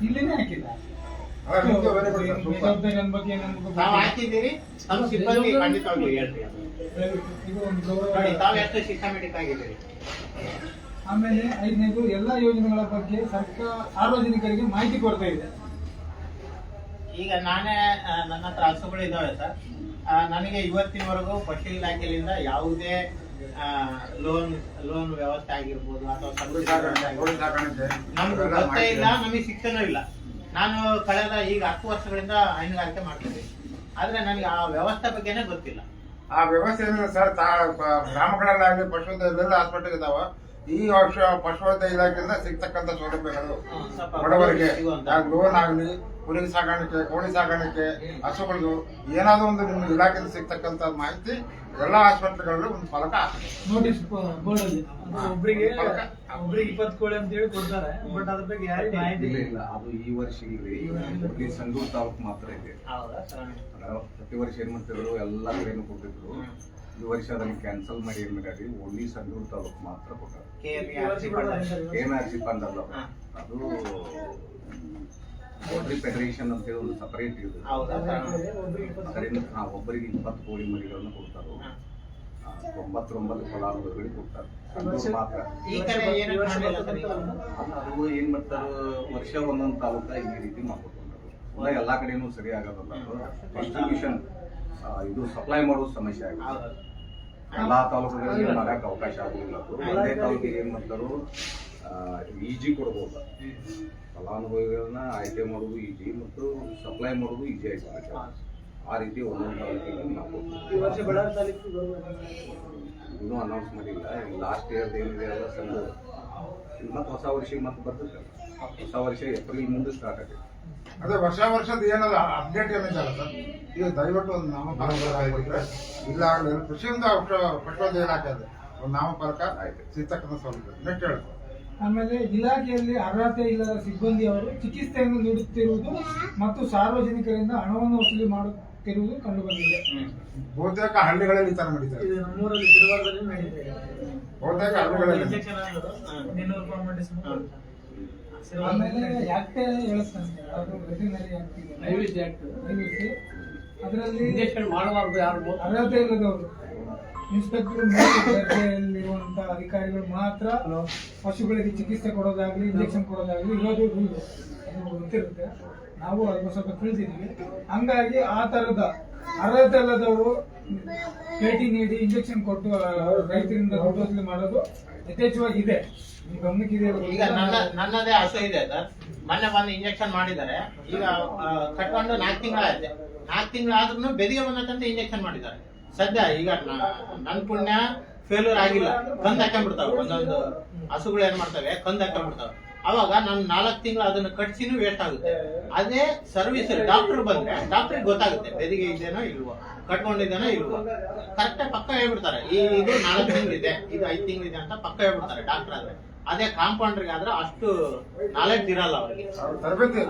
ಇಲ್ಲಿನೇ ಹಾಕಿಲ್ಲ. ತಾವು ಹಾಕಿದ್ದೀರಿ, ನಮ್ಮ ಸಿಬ್ಬಂದಿ ಖಂಡಿತವಾಗ್ಲೂ ಹೇಳ್ರಿ. ನೋಡಿ, ತಾವು ಎಷ್ಟು ಸಿಸ್ಟಮೆಟಿಕ್ ಆಗಿದ್ದೀರಿ. ಆಮೇಲೆ 5ನೇದು ಎಲ್ಲಾ ಯೋಜನೆಗಳ ಬಗ್ಗೆ ಸರ್ಕಾರ ಸಾರ್ವಜನಿಕರಿಗೆ ಮಾಹಿತಿ ಕೊಡ್ತಾ ಇದೆ. ಈಗ ನಾನೇ ನನ್ನ ಹತ್ರ ಹಸುಗಳು ಇದಾವೆ ಸರ್. ನನಗೆ ಇವತ್ತಿನವರೆಗೂ ಪಶು ಇಲಾಖೆಯಿಂದ ಯಾವುದೇ ಲೋನ್ ವ್ಯವಸ್ಥೆ ಆಗಿರ್ಬೋದು ಅಥವಾ ನಮ್ಗೆ ಗೊತ್ತೇ ಇಲ್ಲ, ನಮಗೆ ಶಿಕ್ಷಣ ಇಲ್ಲ. ನಾನು ಕಳೆದ ಈಗ 10 ವರ್ಷಗಳಿಂದ ಹೈನುಗಾರಿಕೆ ಮಾಡ್ತಿದ್ದೆ, ಆದ್ರೆ ನನಗೆ ಆ ವ್ಯವಸ್ಥೆ ಬಗ್ಗೆನೇ ಗೊತ್ತಿಲ್ಲ. ಆ ವ್ಯವಸ್ಥೆ ಏನಿದೆ ಸರ್, ಗ್ರಾಮಗಳಲ್ಲಾಗಲಿ ಪಶುವೈದ್ಯ ಹಾಸ್ಪಿಟಲ್ ಇದಾವ. ಈ ವರ್ಷ ಪಶುವೈದ್ಯ ಇಲಾಖೆಯಿಂದ ಸಿಗ್ತಕ್ಕಂಥ ಸೌಲಭ್ಯಗಳು ಬಡವರಿಗೆ ಲೋನ್ ಆಗಲಿ, ಕುರಿ ಸಾಗಾಣಿಕೆ, ಕೋಳಿ ಸಾಗಾಣಿಕೆ, ಹಸುಗಳದು ಏನಾದ್ರು ಒಂದು ನಿಮ್ಮ ಇಲಾಖೆಯಿಂದ ಸಿಗ್ತಕ್ಕಂಥ ಮಾಹಿತಿ ಎಲ್ಲಾ ಹಾಸ್ಪಿಟಲ್ಗಳಲ್ಲಿ ಒಂದು ಫಲಕ ಹಾಕ್ತಾರೆ. ನೋಟಿಸ್ ಬೋರ್ಡ್ ಅಲ್ಲಿ ಒಬ್ಬರಿಗೆ 20 ಕೋಳಿ ಅಂತ ಹೇಳಿ ಕೊಡ್ತಾರೆ, ಬಟ್ ಅದ್ರ ಬಗ್ಗೆ ಯಾರಿಗೂ ಮಾಹಿತಿ ಇಲ್ಲ. ಅದು ಈ ವರ್ಷ ಇಲ್ಲಿ ಸಂಗೂರು ತಾಲೂಕು ಮಾತ್ರ ಇದೆ. ಪ್ರತಿ ವರ್ಷ ಏನ್ ಮಾಡ್ತಿದ್ರು, ಎಲ್ಲಾ ಕಡೆನೂ ಕೊಟ್ಟಿದ್ರು. ಈ ವರ್ಷ ಅದನ್ನ ಕ್ಯಾನ್ಸಲ್ ಮಾಡಿ ಏನ್ ಮಾಡ್ಯಾರಿ, ಓನ್ಲಿ ಸಂಗೂರು ತಾಲೂಕು ಮಾತ್ರ ಕೊಟ್ಟಾರೆ. KMRC ಫಂಡ್ ಅಲ್ಲ, ಅದು ಫೆಡರೇಷನ್ ಅಂತ ಹೇಳಿ ಒಂದು ಸಪರೇಟ್ ಇದೆ. ಅದರಿಂದ ಒಬ್ಬರಿಗೆ 20 ಕೋಳಿ ಮರಿಗಳನ್ನು ಕೊಡ್ತಾರೆ. 99 ಫಲಾನುಭವಿಗಳಿಗೆ ಕೊಡ್ತಾರೆ. ಸಂಗೂರು ಮಾತ್ರ ಅದು ಏನ್ ಮಾಡ್ತಾರ, ವರ್ಷ ಒಂದೊಂದು ತಾಲೂಕ ಈ ರೀತಿ ಮಾಡ್ಕೊತಾರೆ. ಎಲ್ಲಾ ಕಡೆನೂ ಸರಿ ಆಗೋದಲ್ಲ. ಡಿಸ್ಟ್ರಿಬ್ಯೂಷನ್ ಇದು ಸಪ್ಲೈ ಮಾಡೋ ಸಮಸ್ಯೆ ಆಗಿದೆ. ಎಲ್ಲಾ ತಾಲೂಕುಗಳಲ್ಲಿ ಮಾಡಕ್ ಅವಕಾಶ ಆಗುದಿಲ್ಲ. ಒಂದೇ ತಾಲೂಕಿಗೆ ಏನ್ ಮಾಡ್ತಾರೋ ಈಜಿ ಕೊಡ್ಬೋದು. ಫಲಾನುಭವಿಗಳನ್ನ ಆಯ್ಕೆ ಮಾಡೋದು ಈಜಿ ಮತ್ತು ಸಪ್ಲೈ ಮಾಡೋದು ಈಜಿ ಆಯ್ತು. ಆ ರೀತಿ ಒಂದೊಂದು ತಾಲೂಕಿಗೆ ನಾವು ಇನ್ನೂ ಅನೌನ್ಸ್ ಮಾಡಿಲ್ಲ. ಲಾಸ್ಟ್ ಇಯರ್ ಏನಿದೆ ಅಲ್ಲ ಸಂಘ, ಮತ್ತೆ ಹೊಸ ವರ್ಷಕ್ಕೆ ಮತ್ತೆ ಬರ್ತದೆ. ಹೊಸ ವರ್ಷ ಏಪ್ರಿಲ್ ಮುಂದೆ ಸ್ಟಾರ್ಟ್ ಆಗಿದೆ. ಅದೇ ವರ್ಷದ ಏನದ ಅಪ್ಡೇಟ್ ಏನಿದೆಯಲ್ಲ ಸರ್, ಈಗ ದಯವಿಟ್ಟು ಒಂದು ನಾಮಫಲಕ ಇಲ್ಲ ಕೃಷಿಯಿಂದ ಪಶುವೈದ್ಯ ಇಲಾಖೆ ಅದೇ ಒಂದು ನಾಮಫಲಕ ಸಿಗ್ತಕ್ಕಂಥ ಸೌಲಭ್ಯ ನೆಟ್ ಹೇಳಿ. ಆಮೇಲೆ ಇಲಾಖೆಯಲ್ಲಿ ಅರ್ಹತೆ ಇಲ್ಲದ ಸಿಬ್ಬಂದಿಯವರು ಚಿಕಿತ್ಸೆಯನ್ನು ನೀಡುತ್ತಿರುವುದು ಮತ್ತು ಸಾರ್ವಜನಿಕರಿಂದ ಹಣವನ್ನು ವಸೂಲಿ ಮಾಡುತ್ತಿರುವುದು ಕಂಡುಬಂದಿದೆ. ಬಹುತೇಕ ಹಳ್ಳಿಗಳಲ್ಲಿ ಈ ತರ ನಡೀತಾರೆ. ನಮ್ಮೂರಲ್ಲಿ ಶಿರವಾರದಲ್ಲಿ ನಡೀತಿದೆ. ಬಹುತೇಕ ಹಳ್ಳಿಗಳಲ್ಲಿ ಆಮೇಲೆ ಆಕ್ಟ್ ಹೇಳುತ್ತಾನೆ, ಅದು ವೆಟರ್ನರಿ ಆಕ್ಟ್, ಅದರಲ್ಲಿ ಇಂಜೆಕ್ಷನ್ ಮಾಡಬಾರ್ದು ಯಾರು ಅರ್ಹತೆ ಇಲ್ಲದವರು. ಇನ್ಸ್ಪೆಕ್ಟರ್ ದರ್ಜೆಯಲ್ಲಿರುವಂತಹ ಅಧಿಕಾರಿಗಳು ಮಾತ್ರ ಪಶುಗಳಿಗೆ ಚಿಕಿತ್ಸೆ ಕೊಡೋದಾಗ್ಲಿ, ಇಂಜೆಕ್ಷನ್ ಕೊಡೋದಾಗ್ಲಿ ಇರೋದು ರೂಲ್. ಅದು ಗೊತ್ತಿರುತ್ತೆ, ನಾವು ಅದನ್ನು ಸ್ವಲ್ಪ ತಿಳಿದಿದ್ದೀವಿ. ಹಂಗಾಗಿ ಆ ತರದ ಅರ್ಹತೆ ಇಲ್ಲದವರು ಭೇಟಿ ನೀಡಿ ಇಂಜೆಕ್ಷನ್ ಕೊಟ್ಟು ರೈತರಿಂದ ದುಡ್ಡು ವಸೂಲಿ ಮಾಡೋದು ಯಥೇಚ್ಛವಾಗಿ ಇದೆ. ಈಗ ನನ್ನದೇ ಹಸು ಇದೆ ಸರ್, ಮೊನ್ನೆ ಬಂದು ಇಂಜೆಕ್ಷನ್ ಮಾಡಿದ್ದಾರೆ. ಈಗ ಕಟ್ಕೊಂಡು 4 ತಿಂಗಳಾಯ್ತು. 4 ತಿಂಗಳಾದ್ರೂ ಬೆದಿಗೆ ಬಂದಂತ ಇಂಜೆಕ್ಷನ್ ಮಾಡಿದ್ದಾರೆ. ಸದ್ಯ ಈಗ ನನ್ ಪುಣ್ಯ ಫೇಲ್ಯೂರ್ ಆಗಿಲ್ಲ. ಕಂದ್ ಹಾಕೊಂಡ್ಬಿಡ್ತಾವೆ, ಒಂದೊಂದು ಹಸುಗಳು ಏನ್ ಮಾಡ್ತವೆ, ಕಂದ್ ಹಾಕೊಂಡ್ಬಿಡ್ತಾವೆ. ಅವಾಗ ನಾನು 4 ತಿಂಗಳು ಅದನ್ನು ಕಟ್ಸಿನೂ ವೇಸ್ಟ್ ಆಗುತ್ತೆ. ಅದೇ ಸರ್ವಿಸ್ ಡಾಕ್ಟರ್ ಬಂದ್ರೆ ಡಾಕ್ಟರ್ಗೆ ಗೊತ್ತಾಗುತ್ತೆ ಬೆದಿಗೆ ಇದೆನೋ ಇಲ್ವೋ, ಕಟ್ಕೊಂಡಿದ್ದೇನೋ ಇಲ್ವೋ. ಕರೆಕ್ಟ್ ಪಕ್ಕ ಹೇಳ್ಬಿಡ್ತಾರೆ, ಇದು 4 ತಿಂಗಳಿದೆ, ಇದು 5 ತಿಂಗಳಿದೆ ಅಂತ ಪಕ್ಕ ಹೇಳ್ಬಿಡ್ತಾರೆ ಡಾಕ್ಟರ್ ಆದ್ರೆ. ಅದೇ ಕಾಂಪೌಂಡರ್ಗೆ ಆದ್ರೆ ಅಷ್ಟು ನಾಲೆಡ್ಜ್ ಇರಲ್ಲ ಅವರಿಗೆ.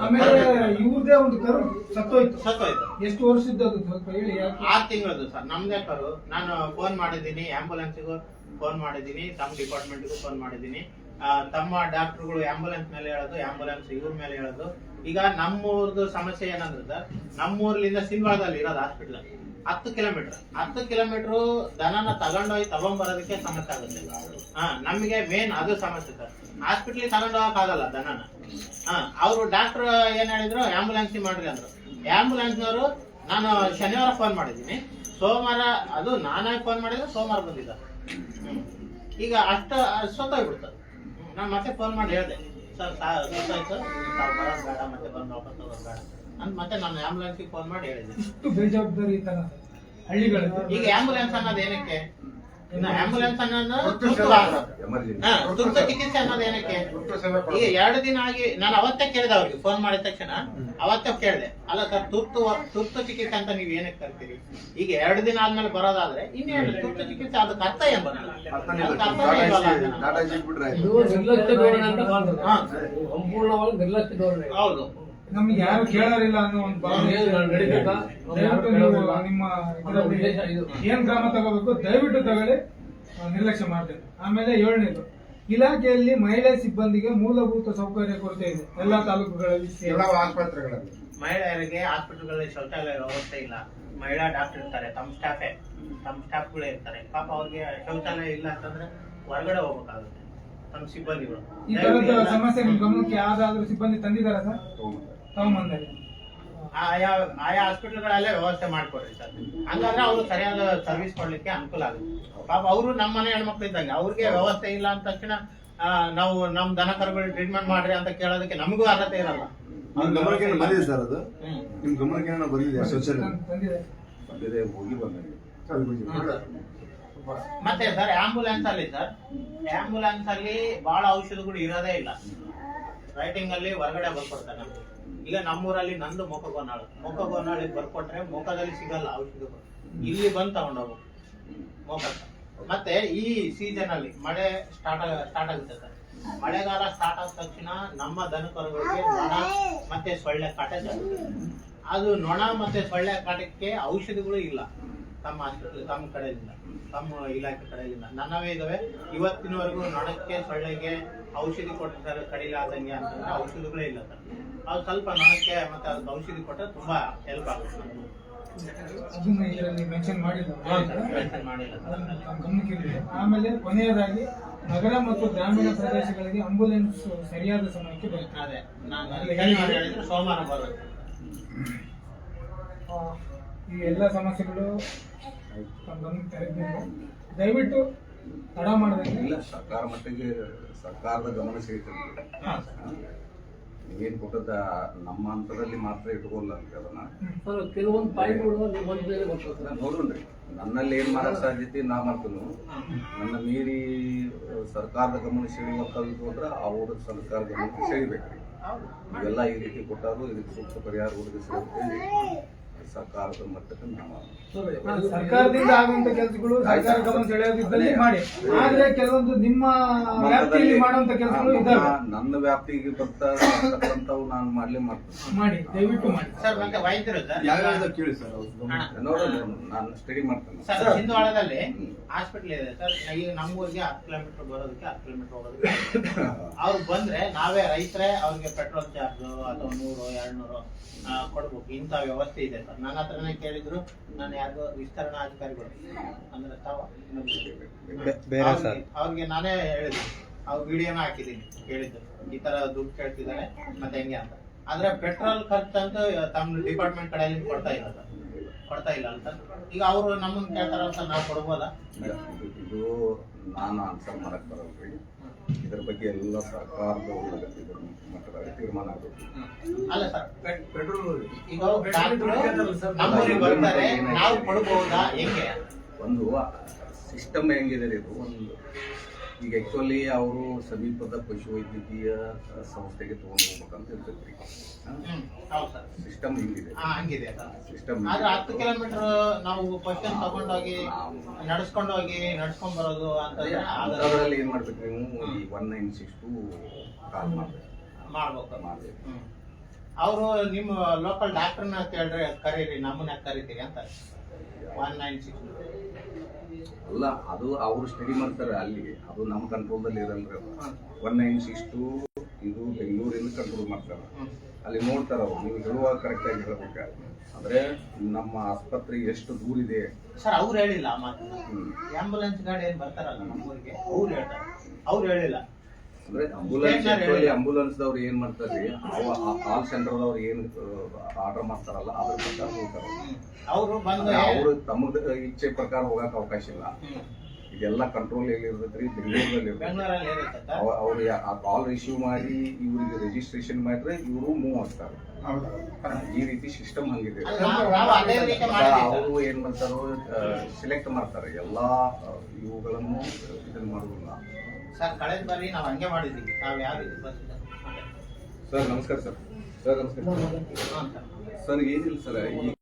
ಆಮೇಲೆ ಇವ್ರದೇ ಒಂದು ಕರು ಸತ್ತೋಯ್ತು. ಎಷ್ಟು ವರ್ಷದ್ದು ಅದು ಸ್ವಲ್ಪ ಹೇಳಿ. 6 ತಿಂಗಳದ್ದು ಸರ್, ನಮ್ದೇ ಕರು. ನಾನು ಫೋನ್ ಮಾಡಿದ್ದೀನಿ, ಆಂಬುಲೆನ್ಸ್ಗೂ ಫೋನ್ ಮಾಡಿದ್ದೀನಿ, ತಮ್ಮ ಡಿಪಾರ್ಟ್ಮೆಂಟ್ಗೂ ಫೋನ್ ಮಾಡಿದ್ದೀನಿ. ತಮ್ಮ ಡಾಕ್ಟರ್ಗಳು ಆಂಬುಲೆನ್ಸ್ ಮೇಲೆ ಹೇಳೋದು, ಆಂಬುಲೆನ್ಸ್ ಇವ್ರ ಮೇಲೆ ಹೇಳೋದು. ಈಗ ನಮ್ಮೂರ್ದು ಸಮಸ್ಯೆ ಏನಂದ್ರೆ ಸರ್, ನಮ್ಮೂರ್ಲಿಂದ ಸಿಲ್ವಾದಲ್ಲಿ ಇರೋದು ಹಾಸ್ಪಿಟಲ್ 10 ಕಿಲೋಮೀಟರ್ ದನನ ತಗೊಂಬರೋದಕ್ಕೆ ಸಮಸ್ಯೆ ಆಗುತ್ತೆ. ನಮಗೆ ಮೇನ್ ಅದು ಸಮಸ್ಯೆ ಸರ್. ಹಾಸ್ಪಿಟ್ಲಿಗೆ ತಗೊಂಡೋಗಕ್ ಆಗಲ್ಲ ದನನ. ಅವರು ಡಾಕ್ಟರ್ ಏನ್ ಹೇಳಿದ್ರು, ಆಂಬುಲೆನ್ಸ್ ಮಾಡ್ರಿ ಅಂದ್ರು. ಆಂಬುಲೆನ್ಸ್ನವರು ನಾನು ಶನಿವಾರ ಫೋನ್ ಮಾಡಿದ್ದೀನಿ, ಸೋಮವಾರ ಅದು ನಾನಾಗಿ ಫೋನ್ ಮಾಡಿದ್ರೆ ಸೋಮವಾರ ಬಂದಿದ್ದ. ಈಗ ಸೋತೋಗ್ಬಿಡ್ತದೆ. ನಾನು ಮತ್ತೆ ಫೋನ್ ಮಾಡಿ ಹೇಳಿದೆ, ಸರ್ ಸೋತಾಯ್ತು, ತಾವು ಬರೋದು ಬೇಡ, ಮತ್ತೆ ಬಂದು ವಾಪಸ್ ಹೋಗೋದು ಬೇಡ ಅಂತ ಮತ್ತೆ ನಾನು ಆಂಬುಲೆನ್ಸ್ಗೆ ಫೋನ್ ಮಾಡಿ ಹೇಳಿದೆ. ಇಷ್ಟು ಬೇಜವಾಬ್ದಾರಿ ತರ ಹಳ್ಳಿಗಳಲ್ಲಿ. ಈಗ ಆಂಬುಲೆನ್ಸ್ ಅನ್ನೋದು ಏನಕ್ಕೆ? ಆಂಬುಲೆನ್ಸ್ ಅನ್ನೋದು ತುರ್ತು ಚಿಕಿತ್ಸೆ ಅನ್ನೋದು ಏನಕ್ಕೆ? ಈಗ 2 ದಿನ ಆಗಿ ನಾನು ಅವತ್ತೇ ಕೇಳಿದೆ ಅವ್ರಿಗೆ, ಫೋನ್ ಮಾಡಿದ ತಕ್ಷಣ ಅವತ್ತೇ ಕೇಳಿದೆ, ಅಲ್ಲ ಸರ್ ತುರ್ತು ಚಿಕಿತ್ಸೆ ಅಂತ ನೀವ್ ಏನಕ್ಕೆ ಕರ್ತೀರಿ? ಈಗ 2 ದಿನ ಆದ್ಮೇಲೆ ಬರೋದಾದ್ರೆ ಇನ್ನೇನು ತುರ್ತು ಚಿಕಿತ್ಸೆ, ಅದಕ್ಕೆ ಅರ್ಥ ಏನ್ ಬರಲ್ಲ. ಸಂಪೂರ್ಣವಾಗಿ ನಿರ್ಲಕ್ಷ್ಯ ಧೋರಣೆ. ಹೌದು, ನಮ್ಗೆ ಯಾರು ಕೇಳೋರಿಲ್ಲ ಅನ್ನೋ ಒಂದು ಭಾವನೆ ನಡೀಬೇಕಾ? ದಯವಿಟ್ಟು ನೀವು ನಿಮ್ಮ ಏನ್ ಕ್ರಮ ತಗೋಬೇಕು ದಯವಿಟ್ಟು ತಗೊಳ್ಳಿ, ನಿರ್ಲಕ್ಷ್ಯ ಮಾಡ್ತೇವೆ. ಆಮೇಲೆ 7ನೇದು ಇಲಾಖೆಯಲ್ಲಿ ಮಹಿಳಾ ಸಿಬ್ಬಂದಿಗೆ ಮೂಲಭೂತ ಸೌಕರ್ಯ ಕೊರತೆ ಇದೆ ಎಲ್ಲಾ ತಾಲೂಕುಗಳಲ್ಲಿ ಎಲ್ಲ ಆಸ್ಪತ್ರೆಗಳಲ್ಲಿ ಮಹಿಳೆಯರಿಗೆ ಹಾಸ್ಪಿಟಲ್ಗಳಲ್ಲಿ ಶೌಚಾಲಯ ವ್ಯವಸ್ಥೆ ಇಲ್ಲ. ಮಹಿಳಾ ಡಾಕ್ಟರ್ ಇರ್ತಾರೆ, ತಮ್ಮ ಸ್ಟಾಫ್ಗಳೇ ಇರ್ತಾರೆ. ಪಾಪ ಅವ್ರಿಗೆ ಶೌಚಾಲಯ ಇಲ್ಲ ಅಂತಂದ್ರೆ ಹೊರಗಡೆ ಹೋಗ್ಬೇಕಾಗುತ್ತೆ ತಮ್ಮ ಸಿಬ್ಬಂದಿಗಳು. ಈ ತರದ ಸಮಸ್ಯೆ ನಿಮ್ ಗಮನಕ್ಕೆ ಯಾವ್ದಾದ್ರು ಸಿಬ್ಬಂದಿ ತಂದಿದಾರ ಸರ್? ತಗೊಂಬಂದಲ್ಲಿ ಆಯಾ ಹಾಸ್ಪಿಟಲ್ಗಳಲ್ಲೇ ವ್ಯವಸ್ಥೆ ಮಾಡ್ಕೊಡ್ರಿ ಸರ್. ಹಂಗಾದ್ರೆ ಅವ್ರು ಸರಿಯಾದ ಸರ್ವಿಸ್ ಕೊಡ್ಲಿಕ್ಕೆ ಅನುಕೂಲ ಆಗುತ್ತೆ. ಪಾಪ ಅವರು ನಮ್ಮ ಮನೆ ಹೆಣ್ಮಕ್ಳು ಇದ್ದಂಗೆ, ಅವ್ರಿಗೆ ವ್ಯವಸ್ಥೆ ಇಲ್ಲ ಅಂದ ತಕ್ಷಣ ನಾವು ನಮ್ ದನ ಕರುಗಳು ಟ್ರೀಟ್ಮೆಂಟ್ ಮಾಡ್ರಿ ಅಂತ ಕೇಳೋದಕ್ಕೆ ನಮಗೂ ಅರ್ಹತೆ ಇರಲ್ಲ. ನಿಮ್ ಗಮನಕ್ಕೆ ಏನೋ ಬಂದಿದೆ ಸರ್ ಅದು? ನಿಮ್ ಗಮನಕ್ಕೆ ಏನೋ ಬಂದಿದೆ ಶೌಚಾಲಯ? ತಂದಿದೆ. ಹೋಗಿ ಬಂದಂಗೆ. ಮತ್ತೆ ಸರ್ ಆಂಬುಲೆನ್ಸ್ ಅಲ್ಲಿ ಬಹಳ ಔಷಧಗಳು ಇರೋದೇ ಇಲ್ಲ. ರೈಟಿಂಗ್ ಅಲ್ಲಿ ಹೊರಗಡೆ ಬರ್ಕೊಡ್ತಾರೆ ನಮ್ಗೆ. ಈಗ ನಮ್ಮೂರಲ್ಲಿ ನಂದು ಮೊಕ್ಕಗೋನಾಳಿಗೆ ಬರ್ಕೊಟ್ರೆ ಮೊಕ್ಕದಲ್ಲಿ ಸಿಗಲ್ಲ ಔಷಧಗಳು, ಇಲ್ಲಿ ಬಂದು ತಗೊಂಡೋಗು ಮೊಕ್ಕಕ್ಕೆ. ಮತ್ತೆ ಈ ಸೀಸನ್ ಅಲ್ಲಿ ಮಳೆ ಸ್ಟಾರ್ಟ್ ಆಗುತ್ತೆ ಸರ್. ಮಳೆಗಾಲ ಸ್ಟಾರ್ಟ್ ಆದ ತಕ್ಷಣ ನಮ್ಮ ದನಕರುಗಳಿಗೆ ನೊಣ ಮತ್ತೆ ಸೊಳ್ಳೆ ಕಾಟ ಜಾಸ್ತಿ. ಅದು ನೊಣ ಮತ್ತೆ ಸೊಳ್ಳೆ ಕಾಟಕ್ಕೆ ಔಷಧಿಗಳು ಇಲ್ಲ ತಮ್ಮ ಹಾಸ್ಪಿಟಲ್, ತಮ್ಮ ಕಡೆಯಿಂದ, ತಮ್ಮ ಇಲಾಖೆ ಕಡೆಯಿಂದ. ನನ್ನವೇ ಇದಾವೆ ಇವತ್ತಿನವರೆಗೂ. ನೊಣಕ್ಕೆ ಸೊಳ್ಳೆಗೆ ಔಷಧಿ ಕೊಟ್ಟಿದ್ದಾರೆ ಕಡಿಲಾದಂಗೆ ಅಂತಂದ್ರೆ ಔಷಧಿಗಳೇ ಇಲ್ಲ ಸರ್. ಅದು ಸ್ವಲ್ಪ ನೊಣಕ್ಕೆ ಮತ್ತೆ ಅದಕ್ಕೆ ಔಷಧಿ ಕೊಟ್ಟರೆ ತುಂಬಾ ಹೆಲ್ಪ್ ಆಗುತ್ತೆ ನಮ್ಗೆ. ಅದನ್ನ ಇದರಲ್ಲಿ ಮೆನ್ಷನ್ ಮಾಡಿಲ್ಲ. ಮಾಡಿಲ್ಲ ಗಮನಕ್ಕೆ ಇರಲಿ. ಆಮೇಲೆ ಕೊನೆಯದಾಗಿ ನಗರ ಮತ್ತು ಗ್ರಾಮೀಣ ಪ್ರದೇಶಗಳಿಗೆ ಆಂಬುಲೆನ್ಸ್ ಸರಿಯಾದ ಸಮಯಕ್ಕೆ ಬರುತ್ತೆ. ಅದೇ ನಾನು ಹೇಳಿದ್ರೆ ಸೋಮವಾರ ಬರುತ್ತೆ. ಈ ಎಲ್ಲ ಸಮಸ್ಯೆಗಳು ತಮ್ಮ ಗಮನಕ್ಕೆ ತರಬೇಕು. ದಯವಿಟ್ಟು ತಡ ಮಾಡದಂಗೆ. ಇಲ್ಲ, ಸರ್ಕಾರ ಮಟ್ಟಿಗೆ ಸರ್ಕಾರದ ಗಮನ ಸೆಳೀತದೆ. ನೀವೇನ್ ಕೊಟ್ಟದ ನಮ್ಮ ಹಂತದಲ್ಲಿ ಮಾತ್ರ ಇಟ್ಕೊಳ್ಳ ಅಂತ ಅದನ್ನ ಕೆಲವೊಂದು ಪಾಯಿಂಟ್ಗಳು ನೋಡ್ರಿ. ನನ್ನಲ್ಲಿ ಏನ್ ಮಾಡಕ್ ಸಾಧ್ಯತೆ ನಾ ಮಾಡ್ತೀನಿ. ನನ್ನ ಮೀರಿ ಸರ್ಕಾರದ ಗಮನ ಸೆಳೆಯುವಂತದ್ದು ಹೋದ್ರೆ ಅವ್ರ ಸರ್ಕಾರ ಗಮನಕ್ಕೆ ಸೆಳಿಬೇಕ್ರಿ. ಇವೆಲ್ಲ ಈ ರೀತಿ ಕೊಟ್ಟಾರು, ಇದಕ್ಕೆ ಸೂಕ್ತ ಪರಿಹಾರ ಒದಗಿಸಬೇಕು ಸರ್ಕಾರದ ಮಟ್ಟಕ್ಕೆ ನಾವು. ಸರ್ಕಾರದಿಂದ ಆಗುವಂತ ಕೆಲಸಗಳು ಸರ್ಕಾರ ಗಮನ ಸೆಳೆಯೋದಿದ್ದಲ್ಲಿ ಮಾಡಿ. ಆದ್ರೆ ಕೆಲವೊಂದು ನಿಮ್ಮ ವ್ಯಾಪ್ತಿಯಲ್ಲಿ ಮಾಡುವಂತ ಕೆಲಸಗಳು ಇದಾವೆ. ನನ್ನ ವ್ಯಾಪ್ತಿಗೆ ಬರ್ತಕ್ಕಂಥವು ನಾನು ಮಾಡ್ತೀನಿ. ಮಾಡಿ, ದಯವಿಟ್ಟು ಮಾಡಿ ಸರ್. ಮತ್ತೆ ವೈದ್ಯರು ಸರ್ ಯಾವ್ಯಾವ್ದು ಕೇಳಿ ಸರ್ ನೋಡೋಣ, ನಾನು ಸ್ಟಡಿ ಮಾಡ್ತೇನೆ ಸರ್. ಹಿಂದವಾಳದಲ್ಲಿ ಹಾಸ್ಪಿಟಲ್ ಇದೆ ಸರ್. ಈಗ ನಮ್ಮೂರಿಗೆ 10 ಕಿಲೋಮೀಟರ್ ಬರೋದಕ್ಕೆ 10 ಕಿಲೋಮೀಟರ್ ಹೋಗೋದಕ್ಕೆ ಅವ್ರು ಬಂದ್ರೆ ನಾವೇ ರೈತರೇ ಅವ್ರಿಗೆ ಪೆಟ್ರೋಲ್ ಚಾರ್ಜ್ ಅಥವಾ 100-200 ಕೊಡ್ಬೇಕು. ಇಂಥ ವ್ಯವಸ್ಥೆ ಇದೆ ಸರ್. ನನ್ನ ಹತ್ರನೇ ಕೇಳಿದ್ರು. ನಾನು ಯಾರಿಗೋ ವಿಸ್ತರಣಾಧಿಕಾರಿಗಳು ಅಂದ್ರೆ ಅವ್ರಿಗೆ ನಾನೇ ಹೇಳಿದ್ರು. ಅವ್ರ ವಿಡಿಯೋನ ಹಾಕಿದ್ದೀನಿ, ಕೇಳಿದ್ದು ಈ ತರ ದುಡ್ಡು ಕೇಳ್ತಿದ್ದಾರೆ ಮತ್ತೆ ಹೆಂಗೆ ಅಂತ. ಆದ್ರೆ ಪೆಟ್ರೋಲ್ ಖರ್ಚು ಅಂತ ತಮ್ಮ ಡಿಪಾರ್ಟ್ಮೆಂಟ್ ಕಡೆಯಲ್ಲಿ ಕೊಡ್ತಾ ಇಲ್ಲ ಅಂತ. ಈಗ ಅವರು ನಮ್ಮನ್ನ ಕೇಳ್ತಾರ ಅಂತ ನಾವು ಕೊಡ್ಬೋದಾ? ಇದು ನಾನು ಆನ್ಸರ್ ಮಾಡಕ್ ಬರಲ್ರಿ. ಇದ್ರ ಬಗ್ಗೆ ಎಲ್ಲ ಸರ್ಕಾರದ ಮಟ್ಟದಾಗ ತೀರ್ಮಾನ ಆಗಬೇಕು. ಅಲ್ಲ ಸರ್, ಪೆಟ್ರೋಲ್ ಈಗ ನಮ್ಮೂರಿಗೆ ಬರ್ತಾರೆ, ನಾವು ಕೊಡ್ಬಹುದಾ? ಹೆಂಗೆ ಒಂದು ಸಿಸ್ಟಮ್ ಹೆಂಗಿದೆ ಇದು ಒಂದು. ಈಗ ಆಕ್ಚುಲಿ ಅವರು ಸಮೀಪದ ಪಶುವೈದ್ಯಕೀಯ ಸಂಸ್ಥೆಗೆ ತಗೊಂಡು ಹೋಗ್ಬೇಕಂತ ಇರ್ತೈತ್ರಿ. ಸಿಸ್ಟಮ್ ಹಿಂಗಿದೆ. ಸಿಸ್ಟಮ್ 10 ಕಿಲೋಮೀಟರ್ ನಾವು ಫಸ್ಟ್ ತಗೊಂಡೋಗಿ ನಡ್ಸ್ಕೊಂಡ್ ಬರೋದು ಅಂತ ಅದರಲ್ಲಿ ಏನ್ ಮಾಡ್ಬೇಕು ನೀವು? ಈ 1962 ಕಾಲ್ ಮಾಡ್ಬೇಕು. ಅವರು ನಿಮ್ಮ ಲೋಕಲ್ ಡಾಕ್ಟರ್ನ ಕೇಳ್ರೆ ಕರೀರಿ, ನಮ್ಮನ್ನ ಕರೀತೀರಿ ಅಂತ. 196 ಅಲ್ಲ, ಅದು ಅವ್ರು ಸ್ಟಡಿ ಮಾಡ್ತಾರೆ ಅಲ್ಲಿ. ಅದು ನಮ್ಮ ಕಂಟ್ರೋಲ್ದಲ್ಲಿ ಇರಲ್ರಿ. 1962 ಇದು ಬೆಂಗಳೂರಿಂದ ಕಂಟ್ರೋಲ್ ಮಾಡ್ತಾರೆ. ಅಲ್ಲಿ ನೋಡ್ತಾರ ಅವ್ರು. ನೀವು ಹೇಳುವಾಗ ಕರೆಕ್ಟ್ ಆಗಿ ಹೇಳ್ಬೇಕ. ಅಂದ್ರೆ ನಮ್ಮ ಆಸ್ಪತ್ರೆ ಎಷ್ಟು ದೂರ ಇದೆ ಸರ್. ಅವ್ರು ಹೇಳಿಲ್ಲ ಆ ಮಾತು. ಆಂಬುಲೆನ್ಸ್ ಗಾಡಿ ಏನ್ ಬರ್ತಾರಲ್ಲ ನಮ್ಮೂರಿಗೆ, ಅವ್ರು ಹೇಳ್ತಾರೆ. ಅವ್ರು ಹೇಳಿಲ್ಲ. ಅಂದ್ರೆ ಆಂಬುಲೆನ್ಸ್ ದವ್ರು ಏನ್ ಮಾಡ್ತಾರೆ, ಕಾಲ್ ಸೆಂಟರ್ ದವ್ರು ಏನ್ ಆರ್ಡರ್ ಮಾಡ್ತಾರಲ್ಲ ಅದ್ರ ಪ್ರಕಾರ ಹೋಗ್ತಾರೆ. ಅವ್ರು ತಮ್ಮ ಇಚ್ಛೆ ಪ್ರಕಾರ ಹೋಗಕ್ ಅವಕಾಶ ಇಲ್ಲ. ಇದೆಲ್ಲ ಕಂಟ್ರೋಲ್ ಎಲ್ಲಿ ಇರ್ತೈತ್ರಿ? ಬೆಂಗಳೂರಲ್ಲಿ ಅವ್ರು ಆ ಕಾಲ್ ರಿಸೀವ್ ಮಾಡಿ ಇವ್ರಿಗೆ ರಿಜಿಸ್ಟ್ರೇಷನ್ ಮಾಡಿದ್ರೆ ಇವರು ಮೂವ್ ಆಗ್ತಾರೆ. ಈ ರೀತಿ ಸಿಸ್ಟಮ್ ಹಂಗಿದೆ. ಅವರು ಏನ್ ಮಾಡ್ತಾರೋ ಸೆಲೆಕ್ಟ್ ಮಾಡ್ತಾರೆ ಎಲ್ಲಾ ಇವುಗಳನ್ನು ಇದನ್ನ ಮಾಡೋದಿಲ್ಲ. ಸರ್ ಕಳೆದ ಬಾರಿ ನಾವು ಹಂಗೆ ಮಾಡಿದ್ದೀವಿ. ನಾವು ಯಾವ ರೀತಿ ಸರ್ ನಮಸ್ಕಾರ ಸರ್. ಸರ್ ನಮಸ್ಕಾರ ಸರ್. ಏನಿಲ್ಲ ಸರ್, ಈ